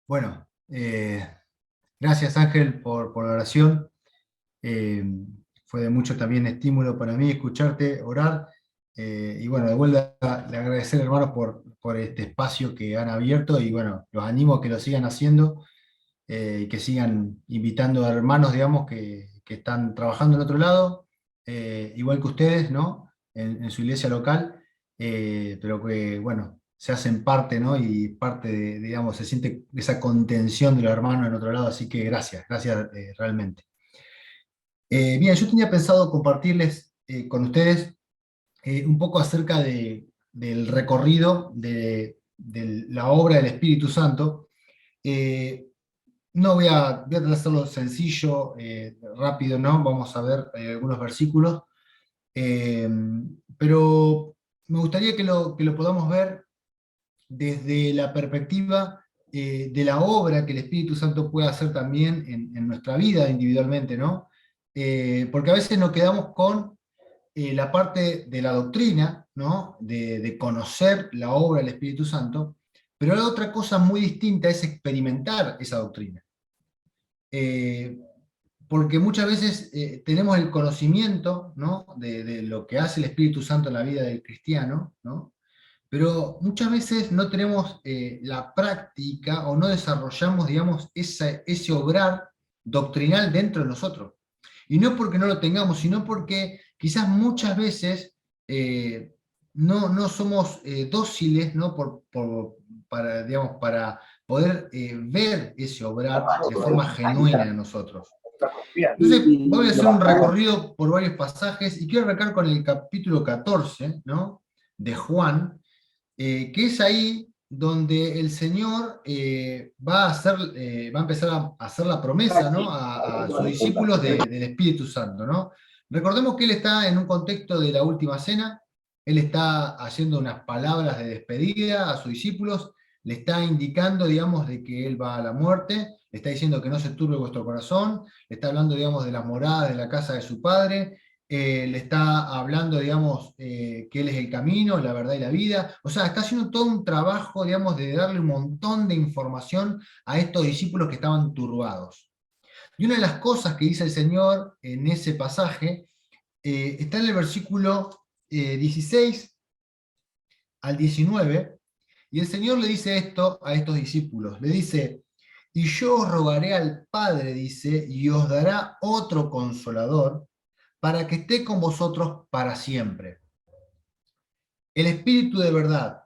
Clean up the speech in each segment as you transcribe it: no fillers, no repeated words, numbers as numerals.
Bueno, gracias Ángel por la oración. Eh, Fue de mucho también estímulo para mí escucharte orar. Y bueno, de vuelta le agradecer hermanos por este espacio que han abierto y bueno, los animo a que lo sigan haciendo y que sigan invitando a hermanos, digamos, que están trabajando en otro lado, igual que ustedes, ¿no? En su iglesia local, pero que, bueno, se hacen parte, ¿no? Y parte digamos, se siente esa contención de los hermanos en otro lado, así que gracias, gracias realmente. Bien, yo tenía pensado compartirles con ustedes un poco acerca del recorrido de la obra del Espíritu Santo. Eh, no voy a tratar de hacerlo sencillo, rápido, ¿no? Vamos a ver algunos versículos, eh, pero me gustaría que lo podamos ver desde la perspectiva de la obra que el Espíritu Santo puede hacer también en nuestra vida individualmente, ¿no? Porque a veces nos quedamos con la parte de la doctrina, ¿no? De conocer la obra del Espíritu Santo, pero la otra cosa muy distinta es experimentar esa doctrina. Eh, Porque muchas veces tenemos el conocimiento, ¿no? de lo que hace el Espíritu Santo en la vida del cristiano, ¿no? Pero muchas veces no tenemos la práctica o no desarrollamos, digamos, ese obrar doctrinal dentro de nosotros. Y no porque no lo tengamos, sino porque quizás muchas veces no somos dóciles, ¿no? Digamos, para poder ver ese obrar de forma genuina en nosotros. Entonces, voy a hacer un recorrido por varios pasajes y quiero arrancar con el capítulo 14, ¿no? De Juan, que es ahí donde el Señor va a empezar a hacer la promesa, ¿no? A sus discípulos del Espíritu Santo, ¿no? Recordemos que Él está en un contexto de la última cena, Él está haciendo unas palabras de despedida a sus discípulos, le está indicando, digamos, de que Él va a la muerte, le está diciendo que no se turbe vuestro corazón, le está hablando, digamos, de las moradas de la casa de su Padre, le está hablando, digamos, que Él es el camino, la verdad y la vida. O sea, está haciendo todo un trabajo, digamos, de darle un montón de información a estos discípulos que estaban turbados. Y una de las cosas que dice el Señor en ese pasaje está en el versículo 16 al 19, y el Señor le dice esto a estos discípulos. Le dice, y yo os rogaré al Padre, dice, y os dará otro consolador para que esté con vosotros para siempre. El Espíritu de verdad,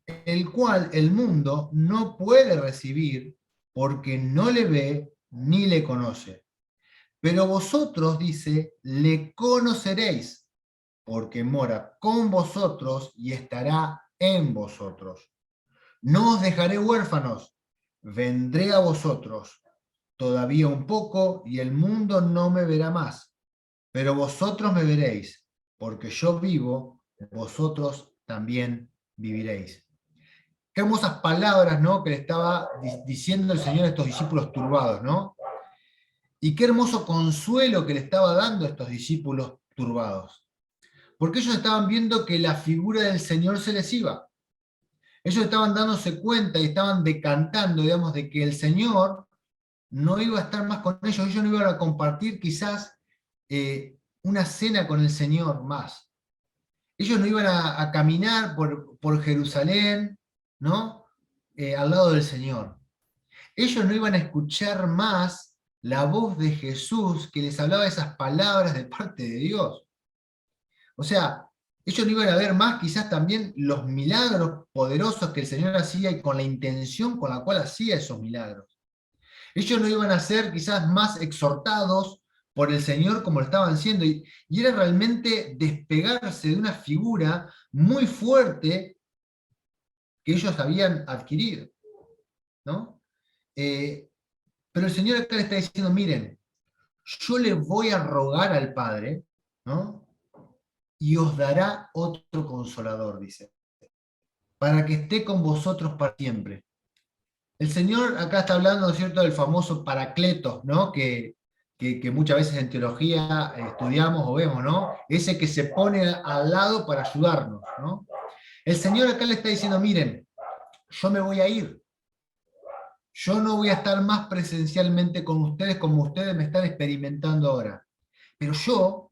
el cual el mundo no puede recibir porque no le ve ni le conoce. Pero vosotros, dice, le conoceréis porque mora con vosotros y estará en vosotros. No os dejaré huérfanos, vendré a vosotros. Todavía un poco y el mundo no me verá más, pero vosotros me veréis, porque yo vivo, vosotros también viviréis. Qué hermosas palabras, ¿no? Que le estaba diciendo el Señor a estos discípulos turbados, ¿no? Y qué hermoso consuelo que le estaba dando a estos discípulos turbados. Porque ellos estaban viendo que la figura del Señor se les iba. Ellos estaban dándose cuenta y estaban decantando, digamos, de que el Señor no iba a estar más con ellos no iban a compartir quizás una cena con el Señor más. Ellos no iban a caminar por Jerusalén, ¿no? Al lado del Señor. Ellos no iban a escuchar más la voz de Jesús que les hablaba esas palabras de parte de Dios. O sea, ellos no iban a ver más quizás también los milagros poderosos que el Señor hacía y con la intención con la cual hacía esos milagros. Ellos no iban a ser quizás más exhortados por el Señor como lo estaban siendo, y era realmente despegarse de una figura muy fuerte que ellos habían adquirido, ¿no? Pero el Señor acá le está diciendo, miren, yo le voy a rogar al Padre, ¿no? Y os dará otro consolador, dice, para que esté con vosotros para siempre. El Señor acá está hablando, ¿no es cierto?, del famoso Paracletos, ¿no? Que muchas veces en teología estudiamos o vemos, ¿no? Ese que se pone al lado para ayudarnos, ¿no? El Señor acá le está diciendo, miren, yo me voy a ir, yo no voy a estar más presencialmente con ustedes como ustedes me están experimentando ahora. Pero yo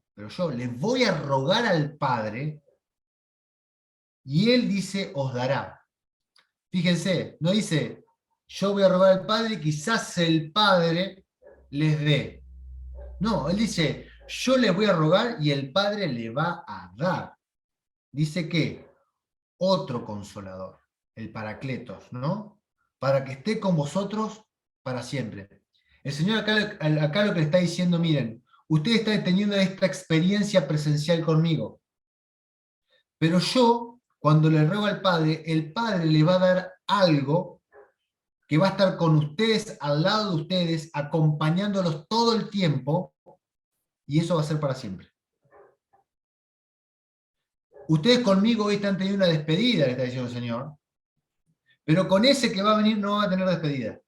les voy a rogar al Padre y Él dice, os dará. Fíjense, no dice, yo voy a rogar al Padre y quizás el Padre les dé. No, Él dice, yo les voy a rogar y el Padre le va a dar. Dice que otro consolador, el Paracletos, ¿no? Para que esté con vosotros para siempre. El Señor acá lo que le está diciendo, miren, ustedes están teniendo esta experiencia presencial conmigo, pero yo, cuando le ruego al Padre, el Padre le va a dar algo que va a estar con ustedes, al lado de ustedes, acompañándolos todo el tiempo, y eso va a ser para siempre. Ustedes conmigo hoy están teniendo una despedida, le está diciendo el Señor, pero con ese que va a venir no va a tener despedida,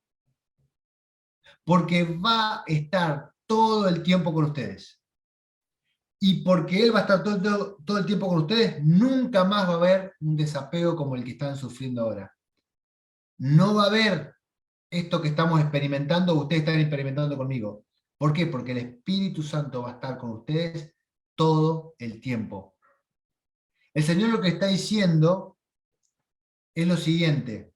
porque va a estar todo el tiempo con ustedes. Y porque Él va a estar todo el tiempo con ustedes, nunca más va a haber un desapego como el que están sufriendo ahora. No va a haber esto que estamos experimentando, ustedes están experimentando conmigo. ¿Por qué? Porque el Espíritu Santo va a estar con ustedes todo el tiempo. El Señor lo que está diciendo es lo siguiente: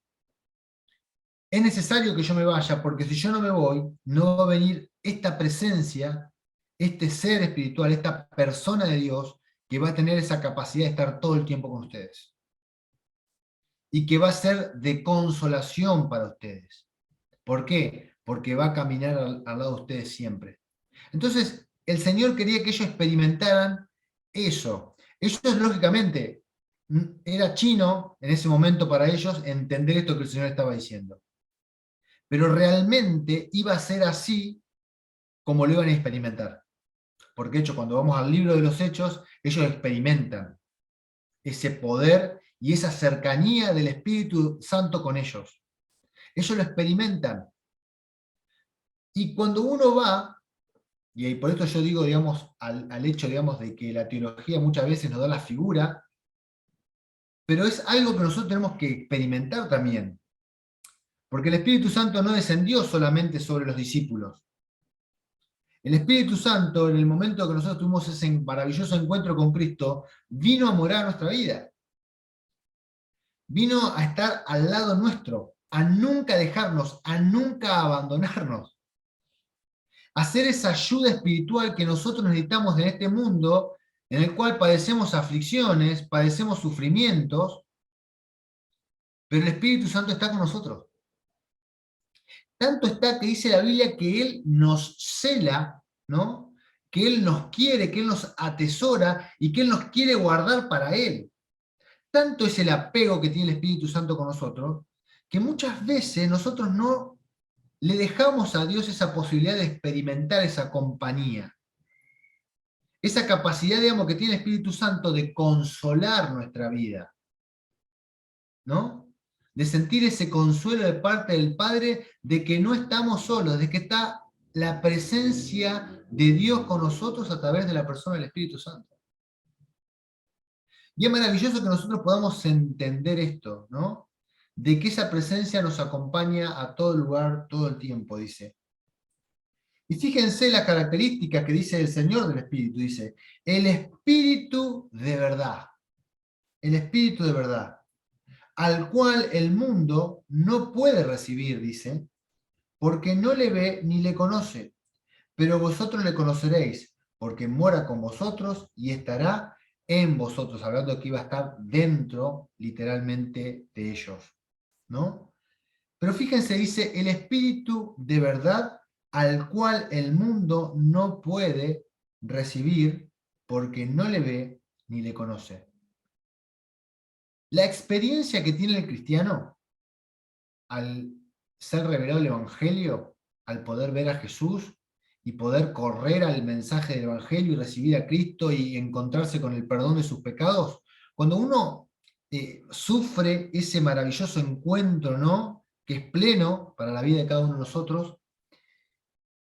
es necesario que yo me vaya, porque si yo no me voy, no va a venir esta presencia, este ser espiritual, esta persona de Dios, que va a tener esa capacidad de estar todo el tiempo con ustedes. Y que va a ser de consolación para ustedes. ¿Por qué? Porque va a caminar al lado de ustedes siempre. Entonces, el Señor quería que ellos experimentaran eso. Ellos, lógicamente, era chino en ese momento para ellos entender esto que el Señor estaba diciendo. Pero realmente iba a ser así como lo iban a experimentar. Porque, de hecho, cuando vamos al libro de los Hechos, ellos experimentan ese poder y esa cercanía del Espíritu Santo con ellos. Ellos lo experimentan. Y cuando uno va, y por esto yo digo, digamos, al hecho, digamos, de que la teología muchas veces nos da la figura, pero es algo que nosotros tenemos que experimentar también. Porque el Espíritu Santo no descendió solamente sobre los discípulos. El Espíritu Santo, en el momento que nosotros tuvimos ese maravilloso encuentro con Cristo, vino a morar a nuestra vida. Vino a estar al lado nuestro, a nunca dejarnos, a nunca abandonarnos. A hacer esa ayuda espiritual que nosotros necesitamos en este mundo, en el cual padecemos aflicciones, padecemos sufrimientos, pero el Espíritu Santo está con nosotros. Tanto está que dice la Biblia que Él nos cela, ¿no? Que Él nos quiere, que Él nos atesora y que Él nos quiere guardar para Él. Tanto es el apego que tiene el Espíritu Santo con nosotros, que muchas veces nosotros no le dejamos a Dios esa posibilidad de experimentar esa compañía. Esa capacidad, digamos, que tiene el Espíritu Santo de consolar nuestra vida, ¿no? De sentir ese consuelo de parte del Padre de que no estamos solos, de que está la presencia de Dios con nosotros a través de la persona del Espíritu Santo. Y es maravilloso que nosotros podamos entender esto, ¿no? De que esa presencia nos acompaña a todo lugar, todo el tiempo, dice. Y fíjense las características que dice el Señor del Espíritu. Dice, el Espíritu de verdad. El Espíritu de verdad. Al cual el mundo no puede recibir, dice, porque no le ve ni le conoce. Pero vosotros le conoceréis, porque mora con vosotros y estará en vosotros, hablando que iba a estar dentro, literalmente, de ellos, ¿no? Pero fíjense, dice, el Espíritu de verdad, al cual el mundo no puede recibir, porque no le ve ni le conoce. La experiencia que tiene el cristiano al ser revelado el Evangelio, al poder ver a Jesús y poder correr al mensaje del Evangelio y recibir a Cristo y encontrarse con el perdón de sus pecados, cuando uno sufre ese maravilloso encuentro, ¿no? Que es pleno para la vida de cada uno de nosotros,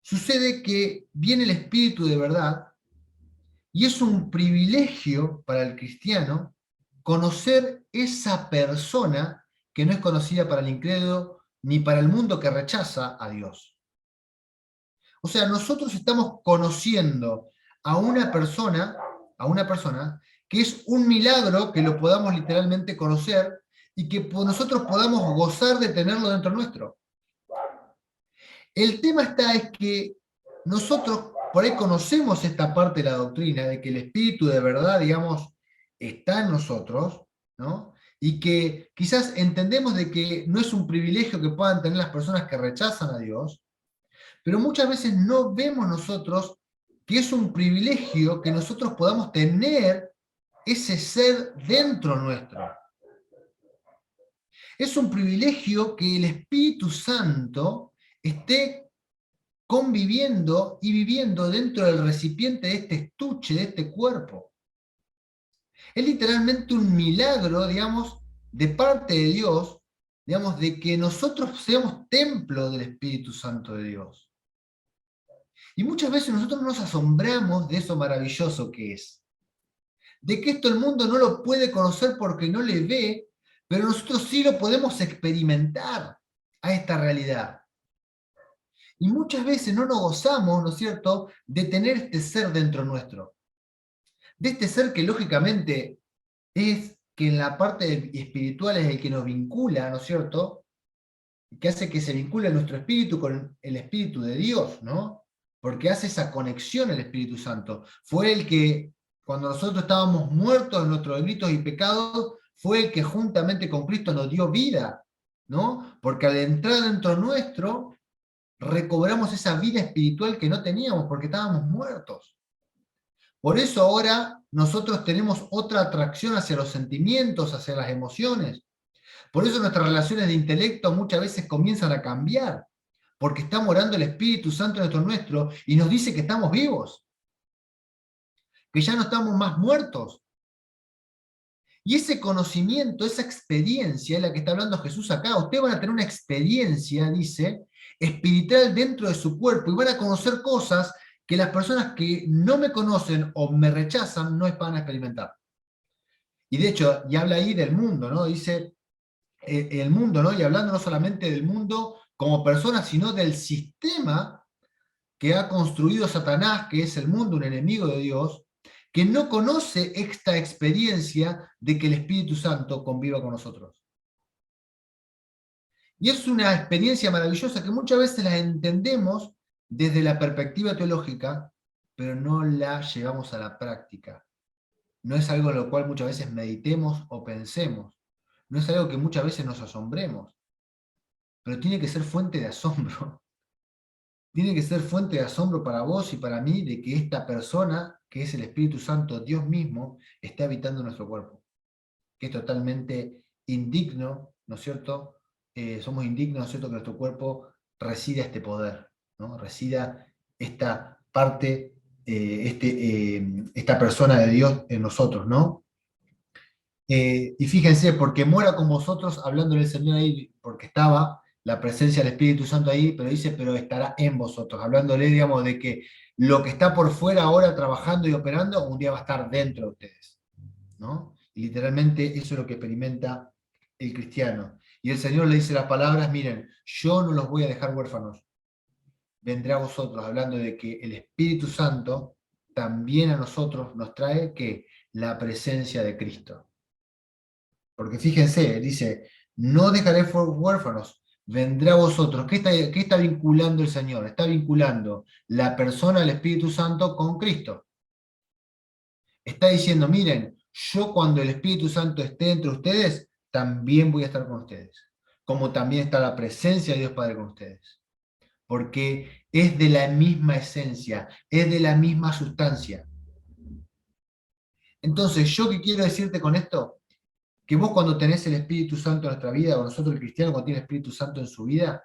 sucede que viene el Espíritu de verdad y es un privilegio para el cristiano conocer esa persona que no es conocida para el incrédulo ni para el mundo que rechaza a Dios. O sea, nosotros estamos conociendo a una persona que es un milagro que lo podamos literalmente conocer y que nosotros podamos gozar de tenerlo dentro nuestro. El tema está es que nosotros por ahí conocemos esta parte de la doctrina, de que el Espíritu de verdad, digamos, está en nosotros, ¿no? Y que quizás entendemos de que no es un privilegio que puedan tener las personas que rechazan a Dios, pero muchas veces no vemos nosotros que es un privilegio que nosotros podamos tener ese ser dentro nuestro. Es un privilegio que el Espíritu Santo esté conviviendo y viviendo dentro del recipiente de este estuche, de este cuerpo. Es literalmente un milagro, digamos, de parte de Dios, digamos, de que nosotros seamos templo del Espíritu Santo de Dios. Y muchas veces nosotros nos asombramos de eso maravilloso que es. De que esto el mundo no lo puede conocer porque no le ve, pero nosotros sí lo podemos experimentar a esta realidad. Y muchas veces no nos gozamos, ¿no es cierto?, de tener este ser dentro nuestro. De este ser que lógicamente es que en la parte espiritual es el que nos vincula, ¿no es cierto?, que hace que se vincule nuestro espíritu con el Espíritu de Dios, ¿no? Porque hace esa conexión el Espíritu Santo. Fue el que, cuando nosotros estábamos muertos en nuestros delitos y pecados, fue el que juntamente con Cristo nos dio vida, ¿no? Porque al entrar dentro nuestro, recobramos esa vida espiritual que no teníamos, porque estábamos muertos. Por eso ahora nosotros tenemos otra atracción hacia los sentimientos, hacia las emociones. Por eso nuestras relaciones de intelecto muchas veces comienzan a cambiar, porque está morando el Espíritu Santo dentro nuestro y nos dice que estamos vivos, que ya no estamos más muertos. Y ese conocimiento, esa experiencia es la que está hablando Jesús acá. Ustedes van a tener una experiencia, dice, espiritual dentro de su cuerpo y van a conocer cosas que las personas que no me conocen o me rechazan no van a experimentar. Y de hecho, y habla ahí del mundo, ¿no? Dice, el mundo, ¿no? Y hablando no solamente del mundo como persona, sino del sistema que ha construido Satanás, que es el mundo, un enemigo de Dios, que no conoce esta experiencia de que el Espíritu Santo conviva con nosotros. Y es una experiencia maravillosa que muchas veces la entendemos desde la perspectiva teológica, pero no la llevamos a la práctica. No es algo en lo cual muchas veces meditemos o pensemos. No es algo que muchas veces nos asombremos, pero tiene que ser fuente de asombro. Tiene que ser fuente de asombro para vos y para mí de que esta persona, que es el Espíritu Santo, Dios mismo, está habitando nuestro cuerpo. Que es totalmente indigno, ¿no es cierto? Somos indignos, ¿no es cierto?, que nuestro cuerpo resida este poder, ¿no? Resida esta parte, esta persona de Dios en nosotros, ¿no? Y fíjense, porque mora con vosotros, hablándole el Señor ahí, porque estaba la presencia del Espíritu Santo ahí, pero dice, pero estará en vosotros, hablándole, digamos, de que lo que está por fuera ahora trabajando y operando, un día va a estar dentro de ustedes, ¿no? Y literalmente eso es lo que experimenta el cristiano. Y el Señor le dice las palabras, miren, yo no los voy a dejar huérfanos, vendré a vosotros, hablando de que el Espíritu Santo también a nosotros nos trae que la presencia de Cristo. Porque fíjense, dice, no dejaré huérfanos, vendrá a vosotros. ¿Qué está vinculando el Señor? Está vinculando la persona del Espíritu Santo con Cristo. Está diciendo, miren, yo cuando el Espíritu Santo esté entre ustedes, también voy a estar con ustedes. Como también está la presencia de Dios Padre con ustedes. Porque es de la misma esencia, es de la misma sustancia. Entonces, ¿yo qué quiero decirte con esto? Que vos cuando tenés el Espíritu Santo en nuestra vida, o nosotros el cristiano cuando tiene el Espíritu Santo en su vida,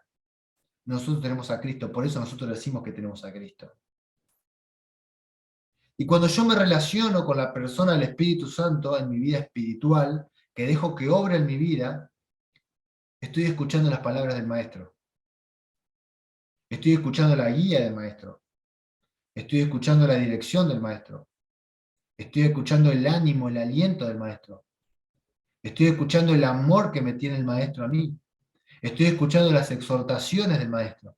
nosotros tenemos a Cristo, por eso nosotros decimos que tenemos a Cristo. Y cuando yo me relaciono con la persona del Espíritu Santo en mi vida espiritual, que dejo que obre en mi vida, estoy escuchando las palabras del Maestro. Estoy escuchando la guía del Maestro. Estoy escuchando la dirección del Maestro. Estoy escuchando el ánimo, el aliento del Maestro. Estoy escuchando el amor que me tiene el Maestro a mí. Estoy escuchando las exhortaciones del Maestro.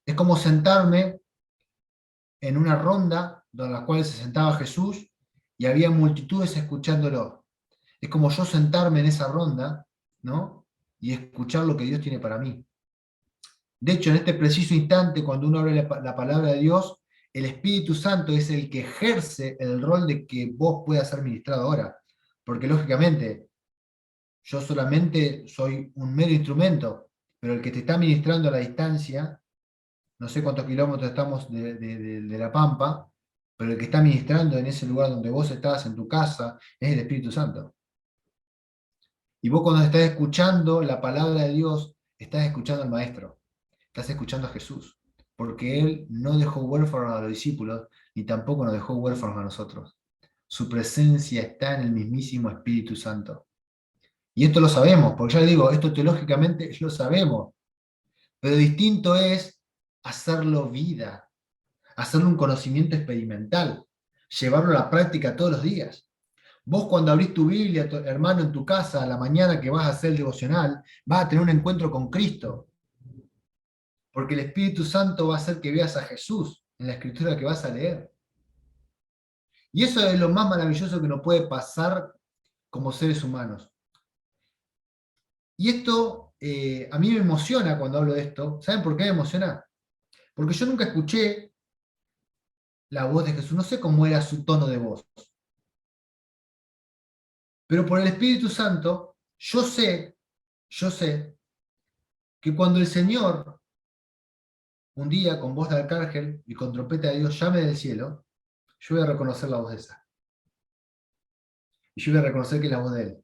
Es como sentarme en una ronda en la cual se sentaba Jesús y había multitudes escuchándolo. Es como yo sentarme en esa ronda, ¿no? Y escuchar lo que Dios tiene para mí. De hecho, en este preciso instante, cuando uno abre la palabra de Dios, el Espíritu Santo es el que ejerce el rol de que vos puedas ser ministrado ahora. Porque lógicamente, yo solamente soy un mero instrumento, pero el que te está ministrando a la distancia, no sé cuántos kilómetros estamos de La Pampa, pero el que está ministrando en ese lugar donde vos estás, en tu casa, es el Espíritu Santo. Y vos cuando estás escuchando la palabra de Dios, estás escuchando al Maestro, estás escuchando a Jesús, porque Él no dejó huérfanos a los discípulos, ni tampoco nos dejó huérfanos a nosotros. Su presencia está en el mismísimo Espíritu Santo. Y esto lo sabemos, porque ya le digo, esto teológicamente lo sabemos, pero distinto es hacerlo vida, hacerlo un conocimiento experimental, llevarlo a la práctica todos los días. Vos cuando abrís tu Biblia, hermano, en tu casa, a la mañana que vas a hacer el devocional, vas a tener un encuentro con Cristo, porque el Espíritu Santo va a hacer que veas a Jesús en la escritura que vas a leer. Y eso es lo más maravilloso que nos puede pasar como seres humanos. Y esto a mí me emociona cuando hablo de esto. ¿Saben por qué me emociona? Porque yo nunca escuché la voz de Jesús, no sé cómo era su tono de voz. Pero por el Espíritu Santo, yo sé que cuando el Señor, un día con voz de arcángel y con trompeta de Dios, llame del cielo, yo voy a reconocer la voz de esa. Y yo voy a reconocer que es la voz de Él,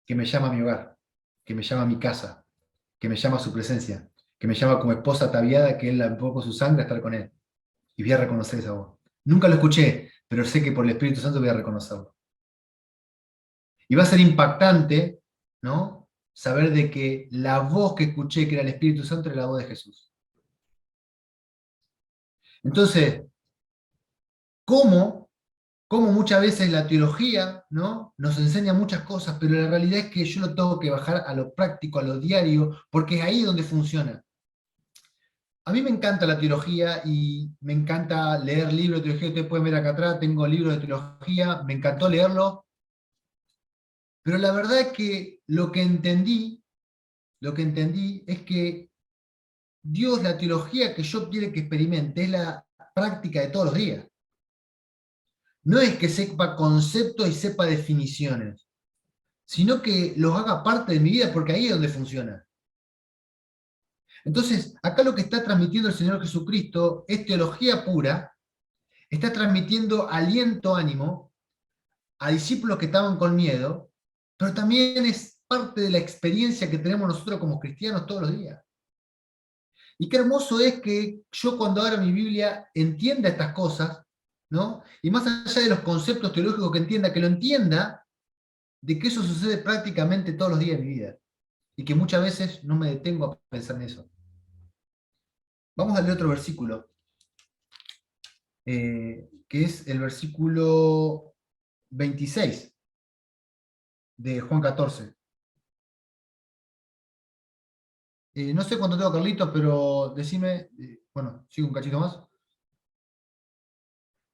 que me llama a mi hogar, que me llama a mi casa, que me llama a su presencia, que me llama como esposa ataviada, que Él la empujó con su sangre a estar con Él. Y voy a reconocer esa voz. Nunca lo escuché, pero sé que por el Espíritu Santo voy a reconocerlo. Y va a ser impactante, ¿no? Saber de que la voz que escuché, que era el Espíritu Santo, era la voz de Jesús. Entonces, ¿cómo? Como muchas veces la teología, ¿no? Nos enseña muchas cosas, pero la realidad es que yo lo tengo que bajar a lo práctico, a lo diario, porque es ahí donde funciona. A mí me encanta la teología y me encanta leer libros de teología. Ustedes pueden ver acá atrás, tengo libros de teología, me encantó leerlo, pero la verdad es que lo que entendí es que Dios, la teología que yo quiero que experimente, es la práctica de todos los días. No es que sepa conceptos y sepa definiciones, sino que los haga parte de mi vida, porque ahí es donde funciona. Entonces, acá lo que está transmitiendo el Señor Jesucristo es teología pura, está transmitiendo aliento, ánimo a discípulos que estaban con miedo, pero también es parte de la experiencia que tenemos nosotros como cristianos todos los días. Y qué hermoso es que yo cuando abra mi Biblia entienda estas cosas, ¿no? Y más allá de los conceptos teológicos que entienda, que lo entienda, de que eso sucede prácticamente todos los días de mi vida. Y que muchas veces no me detengo a pensar en eso. Vamos a leer otro versículo, que es el versículo 26 de Juan 14. No sé cuánto tengo, Carlitos, pero decime, bueno, sigo un cachito más.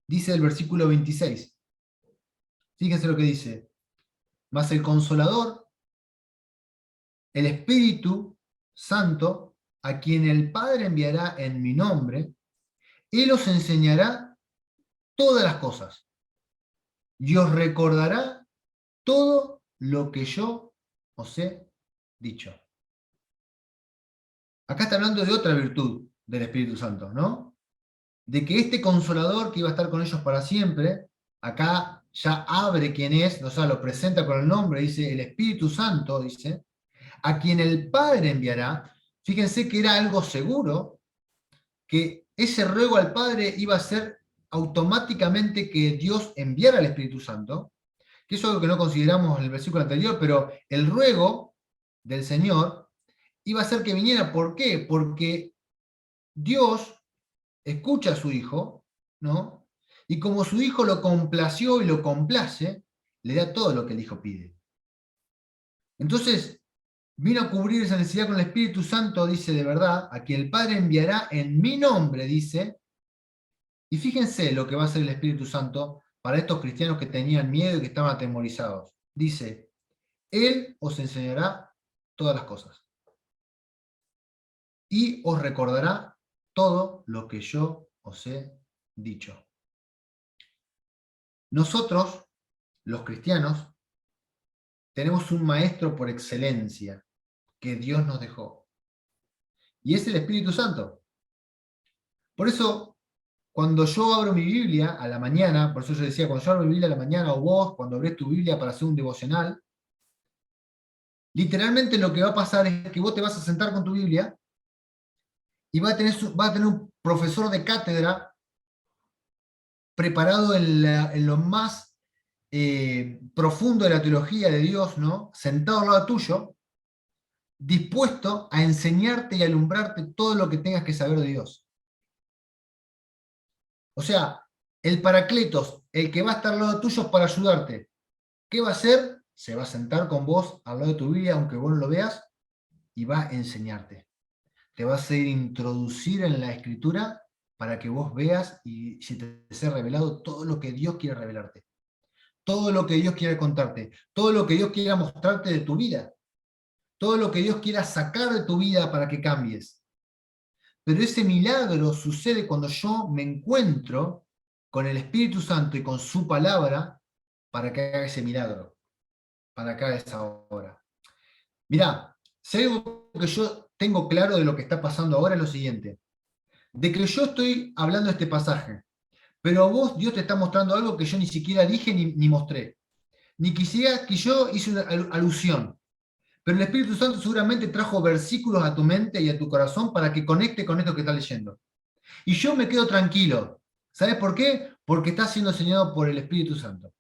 Dice el versículo 26. Fíjense lo que dice. Mas el Consolador, el Espíritu Santo, a quien el Padre enviará en mi nombre, Él os enseñará todas las cosas y os recordará todo lo que yo os he dicho. Acá está hablando de otra virtud del Espíritu Santo, ¿no? De que este Consolador que iba a estar con ellos para siempre, acá ya abre quién es, o sea, lo presenta con el nombre, dice el Espíritu Santo, dice, a quien el Padre enviará. Fíjense que era algo seguro, que ese ruego al Padre iba a ser automáticamente que Dios enviara al Espíritu Santo, que eso es algo que no consideramos en el versículo anterior, pero el ruego del Señor iba a ser que viniera. ¿Por qué? Porque Dios escucha a su Hijo, ¿no? Y como su Hijo lo complació y lo complace, le da todo lo que el Hijo pide. Entonces, vino a cubrir esa necesidad con el Espíritu Santo, dice de verdad, a quien el Padre enviará en mi nombre, dice. Y fíjense lo que va a hacer el Espíritu Santo para estos cristianos que tenían miedo y que estaban atemorizados. Dice, Él os enseñará todas las cosas y os recordará todo lo que yo os he dicho. Nosotros, los cristianos, tenemos un maestro por excelencia que Dios nos dejó. Y es el Espíritu Santo. Por eso, cuando yo abro mi Biblia a la mañana, por eso yo decía, cuando yo abro mi Biblia a la mañana, o vos, cuando abrés tu Biblia para hacer un devocional, literalmente lo que va a pasar es que vos te vas a sentar con tu Biblia y va a tener un profesor de cátedra preparado en lo más profundo de la teología de Dios, ¿no? Sentado al lado tuyo, dispuesto a enseñarte y alumbrarte todo lo que tengas que saber de Dios. O sea, el Paracletos, el que va a estar al lado tuyo para ayudarte, ¿qué va a hacer? Se va a sentar con vos al lado de tu Biblia, aunque vos no lo veas, y va a enseñarte. Te va a hacer introducir en la Escritura para que vos veas y se te sea revelado todo lo que Dios quiere revelarte. Todo lo que Dios quiere contarte. Todo lo que Dios quiera mostrarte de tu vida. Todo lo que Dios quiera sacar de tu vida para que cambies. Pero ese milagro sucede cuando yo me encuentro con el Espíritu Santo y con su palabra para que haga ese milagro, para que haga esa obra. Mirá, si hay algo que yo tengo claro de lo que está pasando ahora es lo siguiente, de que yo estoy hablando de este pasaje, pero a vos Dios te está mostrando algo que yo ni siquiera dije ni mostré, ni quisiera que yo hice una alusión. Pero el Espíritu Santo seguramente trajo versículos a tu mente y a tu corazón para que conecte con esto que estás leyendo. Y yo me quedo tranquilo. ¿Sabes por qué? Porque está siendo enseñado por el Espíritu Santo.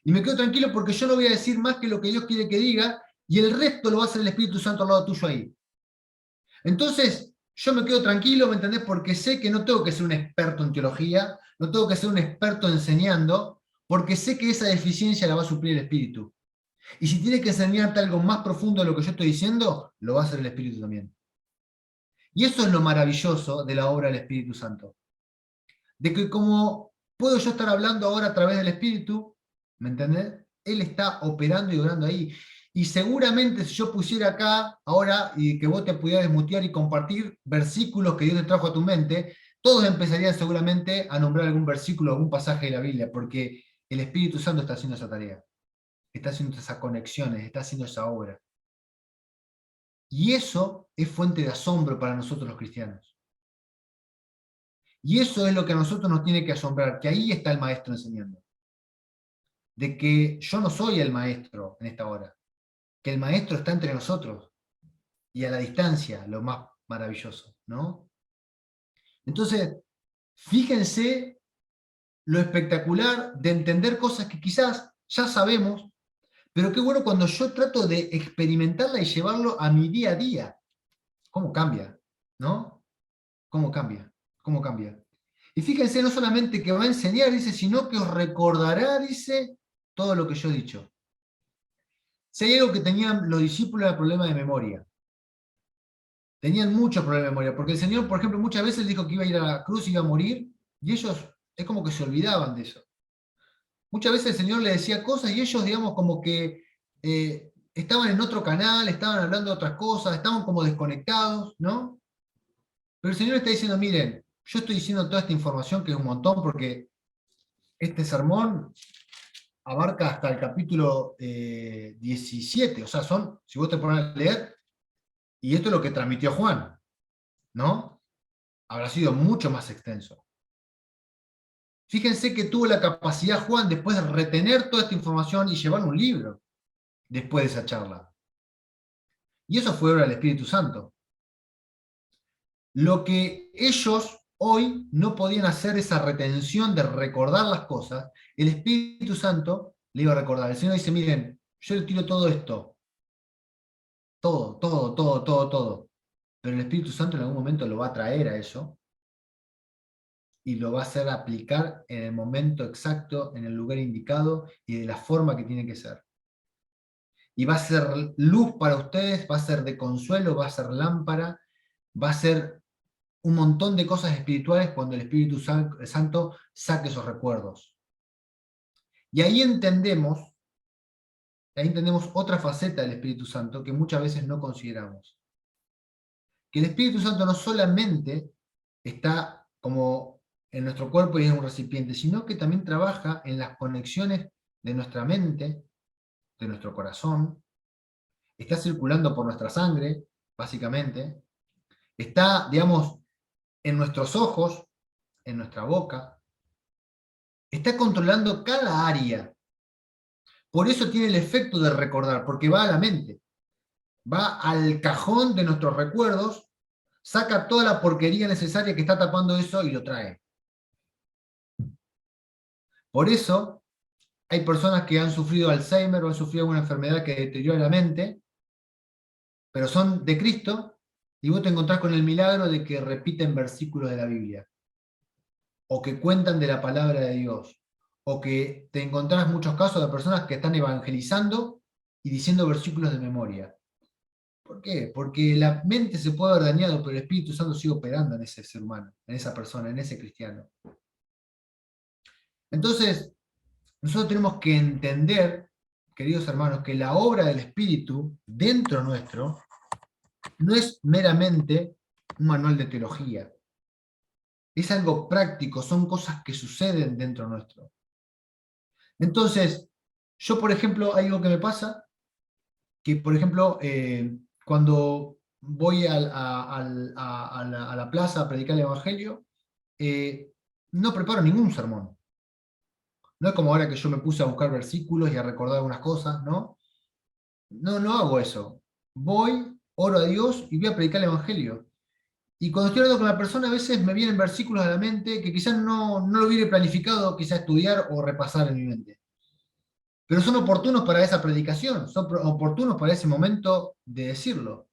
Y me quedo tranquilo porque yo no voy a decir más que lo que Dios quiere que diga y el resto lo va a hacer el Espíritu Santo al lado tuyo ahí. Entonces, yo me quedo tranquilo, ¿me entendés? Porque sé que no tengo que ser un experto en teología, no tengo que ser un experto enseñando, porque sé que esa deficiencia la va a suplir el Espíritu. Y si tiene que enseñarte algo más profundo de lo que yo estoy diciendo, lo va a hacer el Espíritu también. Y eso es lo maravilloso de la obra del Espíritu Santo. De que como puedo yo estar hablando ahora a través del Espíritu, ¿me entendés? Él está operando y obrando ahí. Y seguramente si yo pusiera acá ahora y que vos te pudieras desmutear y compartir versículos que Dios te trajo a tu mente, todos empezarían seguramente a nombrar algún versículo, algún pasaje de la Biblia, porque el Espíritu Santo está haciendo esa tarea, está haciendo esas conexiones, está haciendo esa obra. Y eso es fuente de asombro para nosotros los cristianos. Y eso es lo que a nosotros nos tiene que asombrar, que ahí está el maestro enseñando. De que yo no soy el maestro en esta hora, que el maestro está entre nosotros y a la distancia, lo más maravilloso, ¿no? Entonces, fíjense lo espectacular de entender cosas que quizás ya sabemos, pero qué bueno cuando yo trato de experimentarla y llevarlo a mi día a día. ¿Cómo cambia? ¿No? ¿Cómo cambia? ¿Cómo cambia? Y fíjense, no solamente que va a enseñar, dice, sino que os recordará, dice, todo lo que yo he dicho. Si hay algo que tenían los discípulos era problema de memoria. Tenían muchos problemas de memoria, porque el Señor, por ejemplo, muchas veces dijo que iba a ir a la cruz y iba a morir, y ellos es como que se olvidaban de eso. Muchas veces el Señor les decía cosas y ellos, digamos, como que estaban en otro canal, estaban hablando de otras cosas, estaban como desconectados, ¿no? Pero el Señor está diciendo, miren, yo estoy diciendo toda esta información que es un montón, porque este sermón abarca hasta el capítulo 17, o sea, son, si vos te pones a leer, y esto es lo que transmitió Juan, ¿no? Habrá sido mucho más extenso. Fíjense que tuvo la capacidad Juan después de retener toda esta información y llevar un libro después de esa charla. Y eso fue obra del Espíritu Santo. Lo que ellos hoy no podían hacer, esa retención de recordar las cosas, el Espíritu Santo le iba a recordar. El Señor dice, miren, yo le tiro todo esto, todo. Pero el Espíritu Santo en algún momento lo va a traer a eso y lo va a hacer aplicar en el momento exacto, en el lugar indicado y de la forma que tiene que ser. y va a ser luz para ustedes, va a ser de consuelo, va a ser lámpara, va a ser un montón de cosas espirituales cuando el Espíritu Santo saque esos recuerdos. Y ahí entendemos otra faceta del Espíritu Santo que muchas veces no consideramos. Que el Espíritu Santo no solamente está como en nuestro cuerpo y es un recipiente, sino que también trabaja en las conexiones de nuestra mente, de nuestro corazón, está circulando por nuestra sangre, básicamente, está, digamos, en nuestros ojos, en nuestra boca, está controlando cada área. Por eso tiene el efecto de recordar, porque va a la mente, va al cajón de nuestros recuerdos, saca toda la porquería necesaria que está tapando eso y lo trae. Por eso hay personas que han sufrido Alzheimer o han sufrido alguna enfermedad que deteriora la mente, pero son de Cristo, y vos te encontrás con el milagro de que repiten versículos de la Biblia, o que cuentan de la palabra de Dios, o que te encontrás muchos casos de personas que están evangelizando y diciendo versículos de memoria. ¿Por qué? Porque la mente se puede haber dañado, pero el Espíritu Santo sigue operando en ese ser humano, en esa persona, en ese cristiano. Entonces, nosotros tenemos que entender, queridos hermanos, que la obra del Espíritu dentro nuestro no es meramente un manual de teología. Es algo práctico, son cosas que suceden dentro nuestro. Entonces, yo, por ejemplo, hay algo que me pasa, que, por ejemplo, cuando voy a la plaza a predicar el Evangelio, no preparo ningún sermón. No es como ahora que yo me puse a buscar versículos y a recordar algunas cosas, ¿no? No hago eso. Voy, oro a Dios y voy a predicar el Evangelio. Y cuando estoy hablando con la persona, a veces me vienen versículos a la mente que quizás no lo hubiera planificado, quizás estudiar o repasar en mi mente. Pero son oportunos para esa predicación, son oportunos para ese momento de decirlo.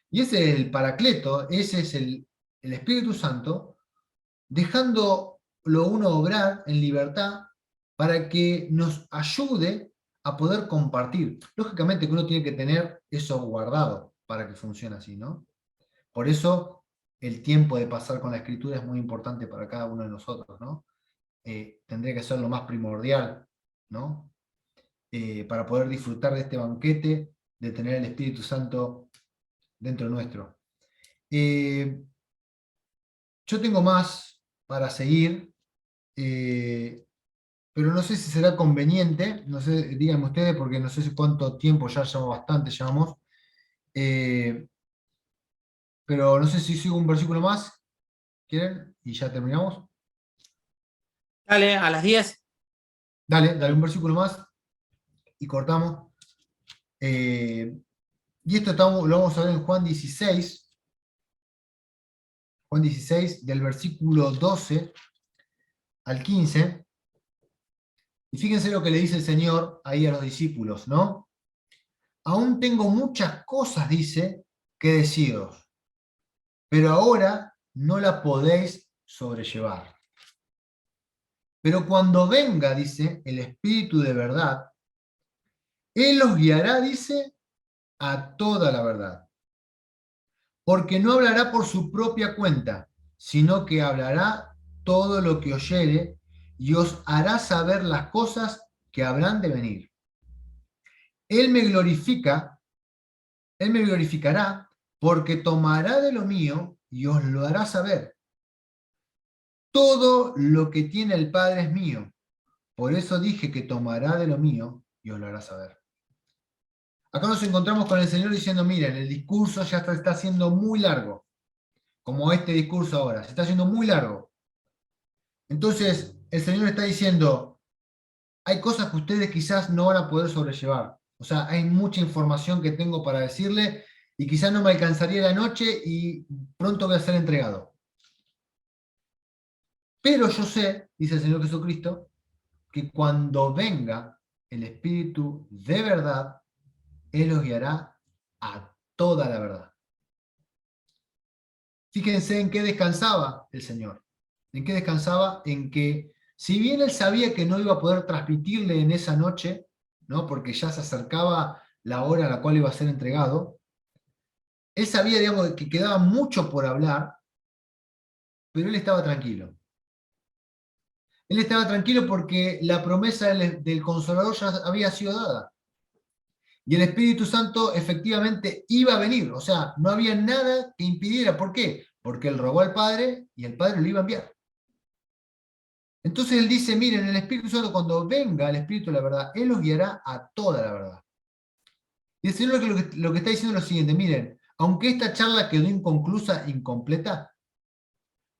Y ese es el Paracleto, ese es el Espíritu Santo, dejándolo uno obrar en libertad para que nos ayude a poder compartir. Lógicamente que uno tiene que tener eso guardado para que funcione así, ¿no? Por eso el tiempo de pasar con la escritura es muy importante para cada uno de nosotros, ¿no? Tendría que ser lo más primordial, ¿no? Para poder disfrutar de este banquete, de tener el Espíritu Santo dentro nuestro. Yo tengo más para seguir, pero no sé si será conveniente, no sé, díganme ustedes, porque no sé si cuánto tiempo ya llevamos, bastante llevamos, pero no sé si sigo un versículo más, ¿quieren? Y ya terminamos. Dale, a las 10. Dale un versículo más y cortamos. Y esto lo vamos a ver en Juan 16, del versículo 12 al 15. Y fíjense lo que le dice el Señor ahí a los discípulos, ¿no? Aún tengo muchas cosas, dice, que deciros, pero ahora no la podéis sobrellevar. Pero cuando venga, dice, el Espíritu de verdad, Él os guiará, dice, a toda la verdad. Porque no hablará por su propia cuenta, sino que hablará todo lo que oyere y os hará saber las cosas que habrán de venir. Él me glorificará, porque tomará de lo mío y os lo hará saber. Todo lo que tiene el Padre es mío. Por eso dije que tomará de lo mío y os lo hará saber. Acá nos encontramos con el Señor diciendo, miren, el discurso ya está haciendo muy largo, como este discurso ahora, se está haciendo muy largo. Entonces, el Señor está diciendo, hay cosas que ustedes quizás no van a poder sobrellevar. O sea, hay mucha información que tengo para decirle y quizás no me alcanzaría la noche y pronto voy a ser entregado. Pero yo sé, dice el Señor Jesucristo, que cuando venga el Espíritu de verdad, Él los guiará a toda la verdad. Fíjense en qué descansaba el Señor. ¿En qué descansaba? En que, si bien Él sabía que no iba a poder transmitirle en esa noche, ¿no? Porque ya se acercaba la hora a la cual iba a ser entregado, él sabía, digamos, que quedaba mucho por hablar, pero él estaba tranquilo. Él estaba tranquilo porque la promesa del Consolador ya había sido dada. Y el Espíritu Santo efectivamente iba a venir. O sea, no había nada que impidiera. ¿Por qué? Porque él rogó al Padre y el Padre lo iba a enviar. Entonces él dice, miren, el Espíritu Santo cuando venga el Espíritu de la verdad, él los guiará a toda la verdad. Y el Señor lo que está diciendo es lo siguiente, miren, aunque esta charla quedó inconclusa, incompleta,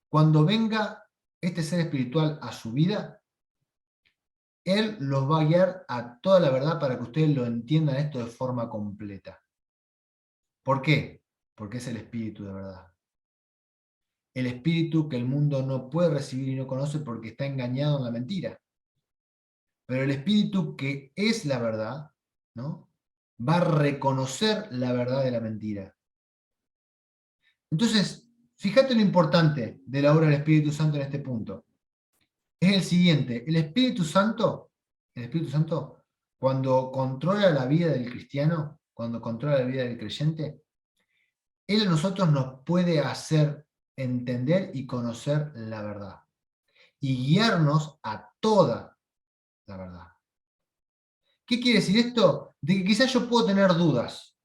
cuando venga este ser espiritual a su vida, Él los va a guiar a toda la verdad para que ustedes lo entiendan esto de forma completa. ¿Por qué? Porque es el Espíritu de verdad. El Espíritu que el mundo no puede recibir y no conoce porque está engañado en la mentira. Pero el Espíritu que es la verdad, ¿no? Va a reconocer la verdad de la mentira. Entonces, fíjate lo importante de la obra del Espíritu Santo en este punto. Es el siguiente, el Espíritu Santo, cuando controla la vida del cristiano, cuando controla la vida del creyente, Él a nosotros nos puede hacer entender y conocer la verdad y guiarnos a toda la verdad. ¿Qué quiere decir esto? De que quizás yo puedo tener dudas,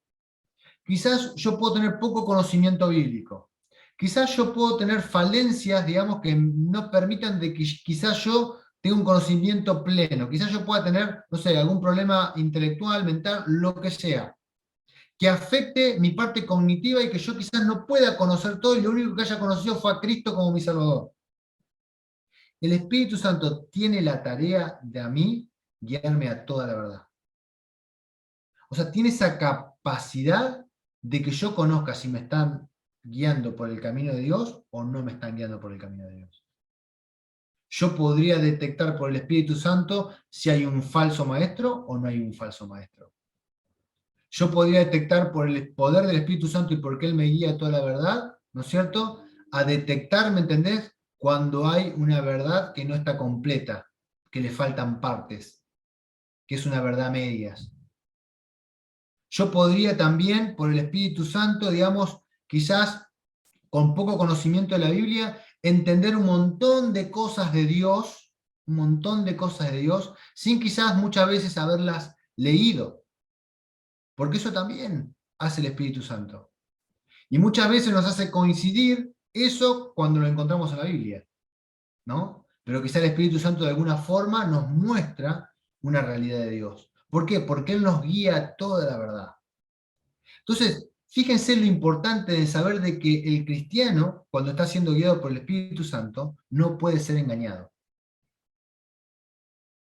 quizás yo puedo tener poco conocimiento bíblico, quizás yo puedo tener falencias, digamos, que no permitan de que quizás yo tenga un conocimiento pleno, quizás yo pueda tener, no sé, algún problema intelectual, mental, lo que sea, que afecte mi parte cognitiva y que yo quizás no pueda conocer todo y lo único que haya conocido fue a Cristo como mi Salvador. El Espíritu Santo tiene la tarea de a mí guiarme a toda la verdad. O sea, tiene esa capacidad de que yo conozca si me están guiando por el camino de Dios o no me están guiando por el camino de Dios. Yo podría detectar por el Espíritu Santo si hay un falso maestro o no hay un falso maestro. Yo podría detectar por el poder del Espíritu Santo y porque Él me guía a toda la verdad, ¿no es cierto? A detectar, ¿me entendés? Cuando hay una verdad que no está completa, que le faltan partes, que es una verdad a medias. Yo podría también, por el Espíritu Santo, digamos, quizás con poco conocimiento de la Biblia, entender un montón de cosas de Dios, un montón de cosas de Dios, sin quizás muchas veces haberlas leído, porque eso también hace el Espíritu Santo. Y muchas veces nos hace coincidir eso cuando lo encontramos en la Biblia, ¿no? Pero quizá el Espíritu Santo de alguna forma nos muestra una realidad de Dios. ¿Por qué? Porque Él nos guía a toda la verdad. Entonces, fíjense lo importante de saber de que el cristiano, cuando está siendo guiado por el Espíritu Santo, no puede ser engañado.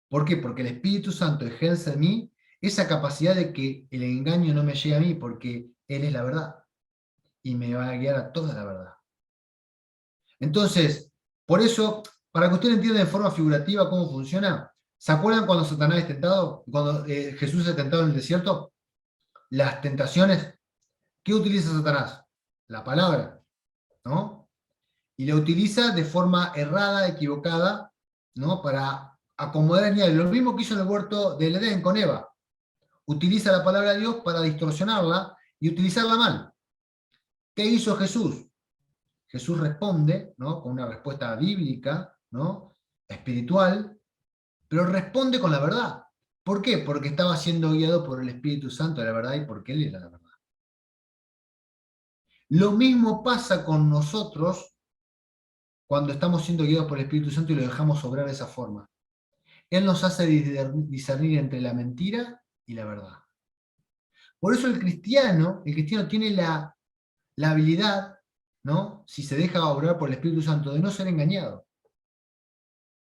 ¿Por qué? Porque el Espíritu Santo ejerce en mí esa capacidad de que el engaño no me llegue a mí, porque Él es la verdad y me va a guiar a toda la verdad. Entonces, por eso, para que ustedes entiendan de forma figurativa cómo funciona, ¿se acuerdan cuando Satanás es tentado? Cuando Jesús es tentado en el desierto, las tentaciones, ¿qué utiliza Satanás? La palabra, ¿no? Y la utiliza de forma errada, equivocada, ¿no? Para acomodar el nivel. Lo mismo que hizo en el huerto del Edén con Eva. Utiliza la palabra de Dios para distorsionarla y utilizarla mal. ¿Qué hizo Jesús? Jesús responde, ¿no? Con una respuesta bíblica, ¿no? Espiritual, pero responde con la verdad. ¿Por qué? Porque estaba siendo guiado por el Espíritu Santo de la verdad y porque Él era la verdad. Lo mismo pasa con nosotros cuando estamos siendo guiados por el Espíritu Santo y lo dejamos obrar de esa forma. Él nos hace discernir entre la mentira y la verdad. Por eso el cristiano tiene la habilidad, ¿no? Si se deja obrar por el Espíritu Santo, de no ser engañado.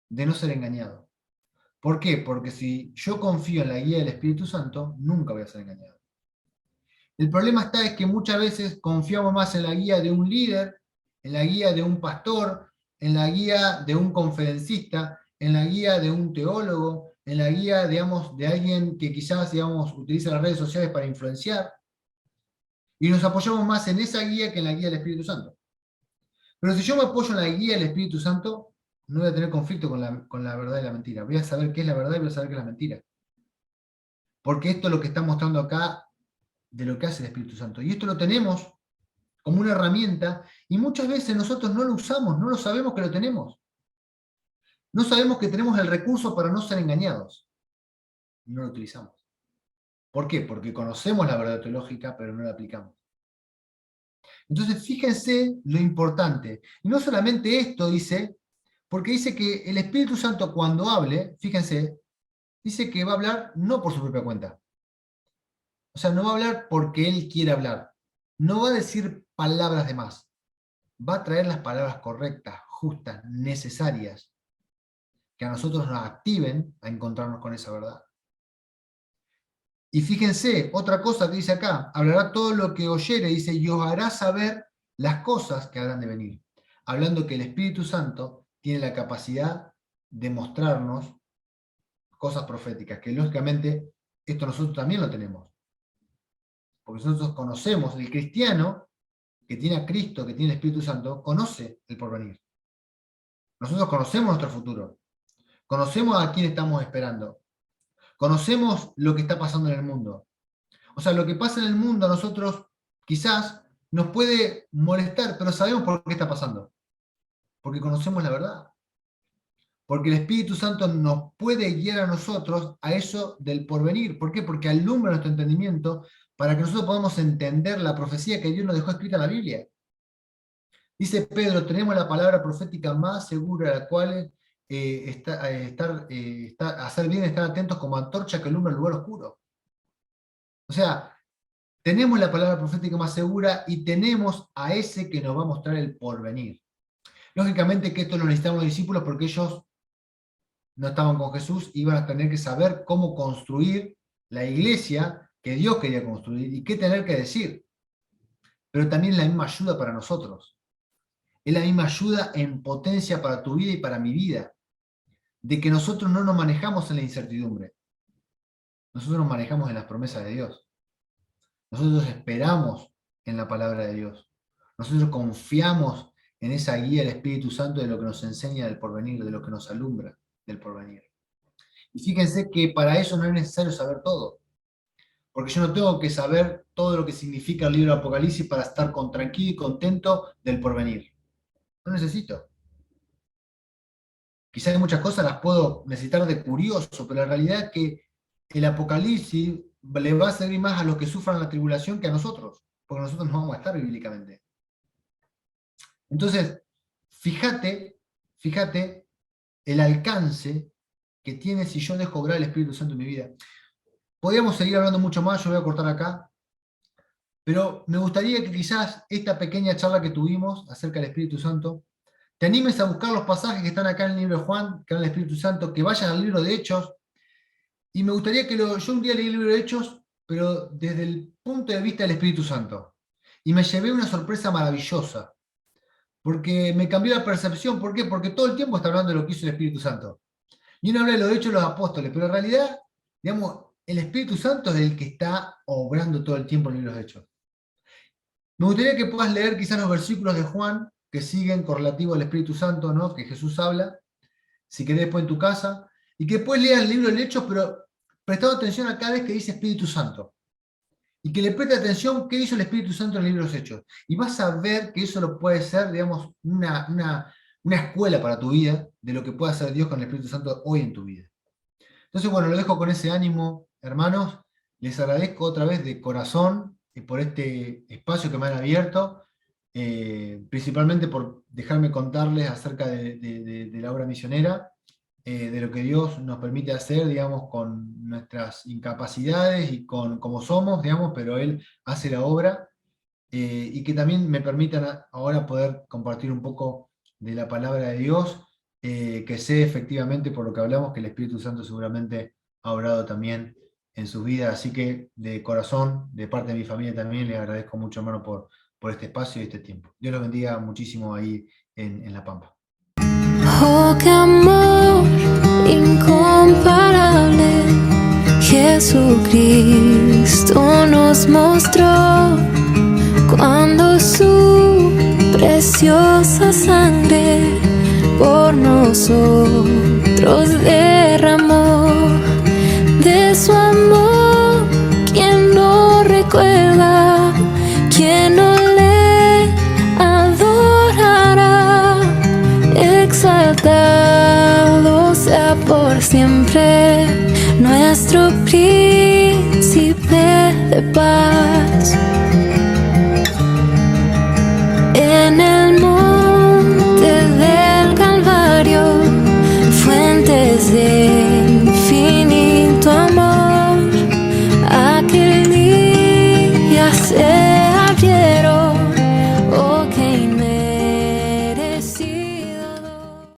De no ser engañado. ¿Por qué? Porque si yo confío en la guía del Espíritu Santo, nunca voy a ser engañado. El problema está es que muchas veces confiamos más en la guía de un líder, en la guía de un pastor, en la guía de un conferencista, en la guía de un teólogo, en la guía, digamos, de alguien que quizás, digamos, utiliza las redes sociales para influenciar, y nos apoyamos más en esa guía que en la guía del Espíritu Santo. Pero si yo me apoyo en la guía del Espíritu Santo, no voy a tener conflicto con la verdad y la mentira. Voy a saber qué es la verdad y voy a saber qué es la mentira. porque esto es lo que está mostrando acá de lo que hace el Espíritu Santo. Y esto lo tenemos como una herramienta, y muchas veces nosotros no lo usamos, no lo sabemos que lo tenemos. No sabemos que tenemos el recurso para no ser engañados. Y no lo utilizamos. ¿Por qué? Porque conocemos la verdad teológica, pero no la aplicamos. Entonces, fíjense lo importante. Y no solamente esto dice, porque dice que el Espíritu Santo cuando hable, fíjense, dice que va a hablar no por su propia cuenta. O sea, no va a hablar porque Él quiere hablar. No va a decir palabras de más. Va a traer las palabras correctas, justas, necesarias, que a nosotros nos activen a encontrarnos con esa verdad. Y fíjense, otra cosa que dice acá, hablará todo lo que oyere, dice, y os hará saber las cosas que habrán de venir. Hablando que el Espíritu Santo tiene la capacidad de mostrarnos cosas proféticas, que lógicamente esto nosotros también lo tenemos. Porque nosotros conocemos, el cristiano que tiene a Cristo, que tiene el Espíritu Santo, conoce el porvenir. Nosotros conocemos nuestro futuro. Conocemos a quién estamos esperando. Conocemos lo que está pasando en el mundo. O sea, lo que pasa en el mundo a nosotros quizás nos puede molestar, pero sabemos por qué está pasando. Porque conocemos la verdad. Porque el Espíritu Santo nos puede guiar a nosotros a eso del porvenir. ¿Por qué? Porque alumbra nuestro entendimiento para que nosotros podamos entender la profecía que Dios nos dejó escrita en la Biblia. Dice Pedro, tenemos la palabra profética más segura, la cual hacer bien, estar atentos como antorcha que alumbra el lugar oscuro. O sea, tenemos la palabra profética más segura y tenemos a ese que nos va a mostrar el porvenir. Lógicamente que esto lo necesitaban los discípulos porque ellos no estaban con Jesús, iban a tener que saber cómo construir la iglesia que Dios quería construir y qué tener que decir. Pero también es la misma ayuda para nosotros. Es la misma ayuda en potencia para tu vida y para mi vida. De que nosotros no nos manejamos en la incertidumbre. Nosotros nos manejamos en las promesas de Dios. Nosotros esperamos en la palabra de Dios. Nosotros confiamos en esa guía del Espíritu Santo de lo que nos enseña del porvenir, de lo que nos alumbra del porvenir. Y fíjense que para eso no es necesario saber todo. Porque yo no tengo que saber todo lo que significa el libro de Apocalipsis para estar tranquilo y contento del porvenir. No necesito. Quizás hay muchas cosas las puedo necesitar de curioso, pero la realidad es que el Apocalipsis le va a servir más a los que sufran la tribulación que a nosotros, porque nosotros no vamos a estar bíblicamente. Entonces, fíjate el alcance que tiene si yo dejo obrar el Espíritu Santo en mi vida. Podríamos seguir hablando mucho más, yo voy a cortar acá, pero me gustaría que quizás esta pequeña charla que tuvimos acerca del Espíritu Santo, te animes a buscar los pasajes que están acá en el libro de Juan, que hablan del Espíritu Santo, que vayan al libro de Hechos, y me gustaría que yo un día leí el libro de Hechos, pero desde el punto de vista del Espíritu Santo, y me llevé una sorpresa maravillosa, porque me cambió la percepción. ¿Por qué? Porque todo el tiempo está hablando de lo que hizo el Espíritu Santo. Y uno habla de lo de Hechos de los Apóstoles, pero en realidad, digamos, el Espíritu Santo es el que está obrando todo el tiempo en el libro de Hechos. Me gustaría que puedas leer quizás los versículos de Juan que siguen correlativo al Espíritu Santo, ¿no? Que Jesús habla, si querés después en tu casa, y que después leas el libro de Hechos, pero prestando atención a cada vez que dice Espíritu Santo. Y que le preste atención qué hizo el Espíritu Santo en el libro de los Hechos. Y vas a ver que eso lo puede ser, digamos, una escuela para tu vida de lo que puede hacer Dios con el Espíritu Santo hoy en tu vida. Entonces, bueno, lo dejo con ese ánimo, hermanos. Les agradezco otra vez de corazón por este espacio que me han abierto, principalmente por dejarme contarles acerca de la obra misionera, de lo que Dios nos permite hacer, digamos, con nuestras incapacidades y con como somos, digamos, pero Él hace la obra, y que también me permitan ahora poder compartir un poco de la palabra de Dios, que sé efectivamente por lo que hablamos que el Espíritu Santo seguramente ha obrado también en sus vidas, así que de corazón, de parte de mi familia también, les agradezco mucho, hermano, por este espacio y este tiempo. Dios los bendiga muchísimo ahí en La Pampa. Oh, qué amor incomparable, Jesucristo nos mostró cuando su preciosa sangre por nosotros derramó. De su amor siempre, nuestro príncipe de paz.